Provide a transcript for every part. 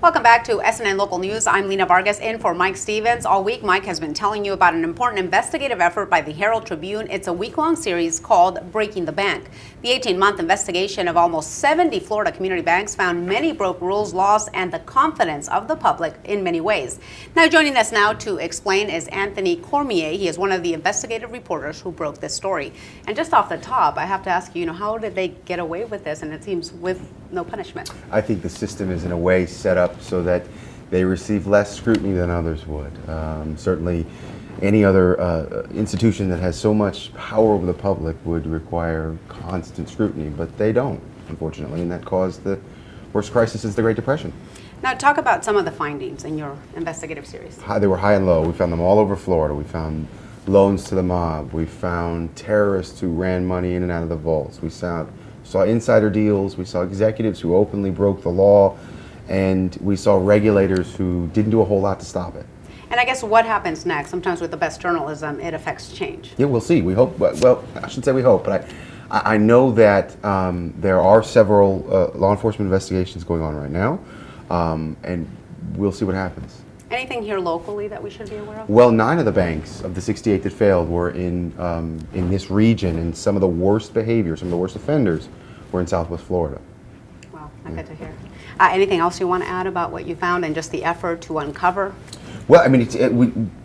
Welcome back to SNN Local News. I'm Lena Vargas in for Mike Stevens. All week, Mike has been telling you about an important investigative effort by the Herald-Tribune. It's a week-long series called Breaking the Bank. The 18-month investigation of almost 70 Florida community banks found many broke rules, laws, and the confidence of the public in many ways. Now, joining us now to explain is Anthony Cormier. He is one of the investigative reporters who broke this story. And just off the top, I have to ask you, how did they get away with this? And it seems with no punishment. I think the system is in a way set up so that they receive less scrutiny than others would. Certainly any other institution that has so much power over the public would require constant scrutiny, but they don't, unfortunately, and that caused the worst crisis since the Great Depression. Now, talk about some of the findings in your investigative series. They were high and low. We found them all over Florida. We found loans to the mob. We found terrorists who ran money in and out of the vaults. We saw insider deals. We saw executives who openly broke the law. And we saw regulators who didn't do a whole lot to stop it. And I guess what happens next? Sometimes with the best journalism, it affects change. Yeah, we'll see. We hope. Well, I shouldn't say we hope, but I know that there are several law enforcement investigations going on right now, and we'll see what happens. Anything here locally that we should be aware of? Well, 9 of the banks of the 68 that failed were in this region, and some of the worst behavior, some of the worst offenders were in Southwest Florida. Wow, not good to hear. Anything else you want to add about what you found and just the effort to uncover? Well, I mean,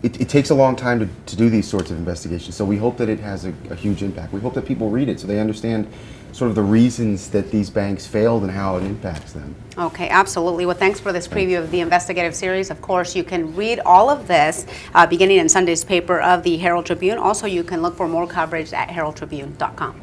it takes a long time to do these sorts of investigations, so we hope that it has a huge impact. We hope that people read it so they understand sort of the reasons that these banks failed and how it impacts them. Okay, absolutely. Well, thanks for this preview of the investigative series. Of course, you can read all of this beginning in Sunday's paper of the Herald-Tribune. Also, you can look for more coverage at heraldtribune.com.